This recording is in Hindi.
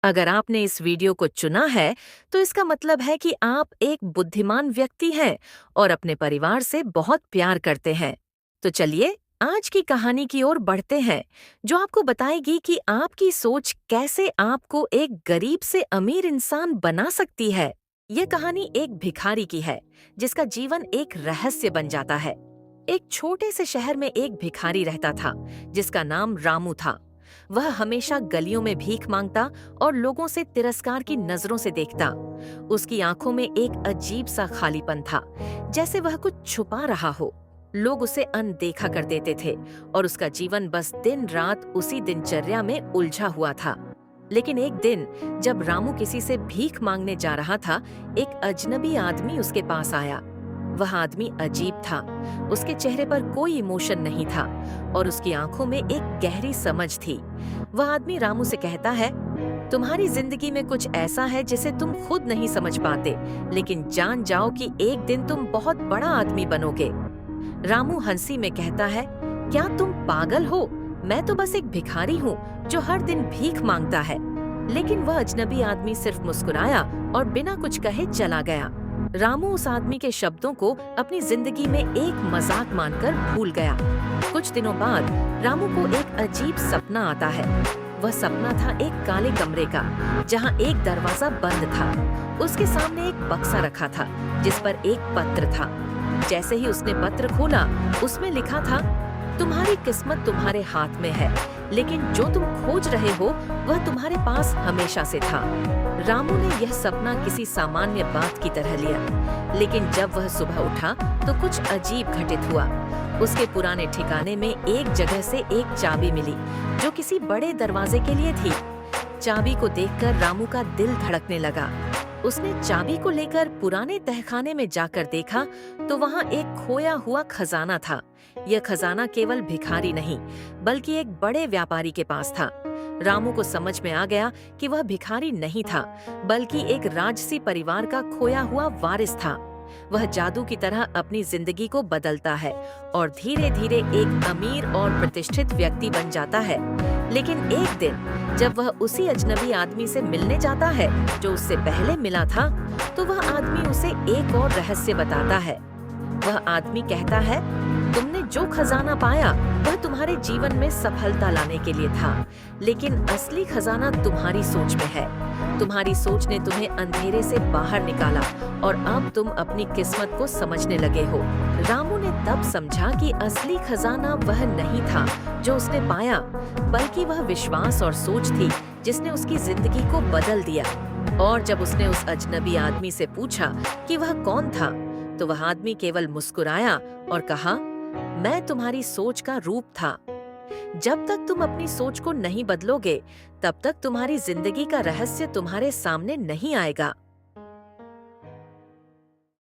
अगर आपने इस वीडियो को चुना है, तो इसका मतलब है कि आप एक बुद्धिमान व्यक्ति हैं और अपने परिवार से बहुत प्यार करते हैं। तो चलिए, आज की कहानी की ओर बढ़ते हैं, जो आपको बताएगी कि आपकी सोच कैसे आपको एक गरीब से अमीर इंसान बना सकती है। यह कहानी एक भिखारी की है, जिसका जीवन एक रहस्य बन जाता है। एक छोटे से शहर में एक भिखारी रहता था, जिसका नाम रामू था। वह हमेशा गलियों में भीख मांगता और लोगों से तिरस्कार की नजरों से देखता। उसकी आंखों में एक अजीब सा खालीपन था, जैसे वह कुछ छुपा रहा हो। लोग उसे अनदेखा कर देते थे और उसका जीवन बस दिन रात उसी दिनचर्या में उलझा हुआ था। लेकिन एक दिन, जब रामू किसी से भीख मांगने जा रहा था, एक अजनबी आदमी उसके पास आया। वह आदमी अजीब था। उसके चेहरे पर कोई इमोशन नहीं था और उसकी आंखों में एक गहरी समझ थी। वह आदमी रामू से कहता है, तुम्हारी जिंदगी में कुछ ऐसा है जिसे तुम खुद नहीं समझ पाते, लेकिन जान जाओ कि एक दिन तुम बहुत बड़ा आदमी बनोगे। रामू हंसी में कहता है, क्या तुम पागल हो? मैं तो बस एक भिखारी हूँ जो हर दिन भीख मांगता है। लेकिन वह अजनबी आदमी सिर्फ मुस्कुराया और बिना कुछ कहे चला गया। रामू उस आदमी के शब्दों को अपनी जिंदगी में एक मजाक मानकर भूल गया। कुछ दिनों बाद रामू को एक अजीब सपना आता है। वह सपना था एक काले कमरे का, जहां एक दरवाजा बंद था। उसके सामने एक बक्सा रखा था, जिस पर एक पत्र था। जैसे ही उसने पत्र खोला, उसमें लिखा था, तुम्हारी किस्मत तुम्हारे हाथ में है, लेकिन जो तुम खोज रहे हो वह तुम्हारे पास हमेशा से था। रामू ने यह सपना किसी सामान्य बात की तरह लिया, लेकिन जब वह सुबह उठा तो कुछ अजीब घटित हुआ। उसके पुराने ठिकाने में एक जगह से एक चाबी मिली, जो किसी बड़े दरवाजे के लिए थी। चाबी को देखकर रामू का दिल धड़कने लगा। उसने चाबी को लेकर पुराने तहखाने में जाकर देखा तो वहां एक खोया हुआ खजाना था। यह खजाना केवल भिखारी नहीं, बल्कि एक बड़े व्यापारी के पास था। रामू को समझ में आ गया कि वह भिखारी नहीं था, बल्कि एक राजसी परिवार का खोया हुआ वारिस था। वह जादू की तरह अपनी जिंदगी को बदलता है और धीरे धीरे एक अमीर और प्रतिष्ठित व्यक्ति बन जाता है। लेकिन एक दिन, जब वह उसी अजनबी आदमी से मिलने जाता है जो उससे पहले मिला था, तो वह आदमी उसे एक और रहस्य बताता है। वह आदमी कहता है, तुमने जो खजाना पाया वह तुम्हारे जीवन में सफलता लाने के लिए था, लेकिन असली खजाना तुम्हारी सोच में है। तुम्हारी सोच ने तुम्हें अंधेरे से बाहर निकाला और अब तुम अपनी किस्मत को समझने लगे हो। रामू ने तब समझा कि असली खजाना वह नहीं था जो उसने पाया, बल्कि वह विश्वास और सोच थी जिसने उसकी जिंदगी को बदल दिया। और जब उसने उस अजनबी आदमी से पूछा कि वह कौन था, तो वह आदमी केवल मुस्कुराया और कहा, मैं तुम्हारी सोच का रूप था। जब तक तुम अपनी सोच को नहीं बदलोगे, तब तक तुम्हारी जिंदगी का रहस्य तुम्हारे सामने नहीं आएगा।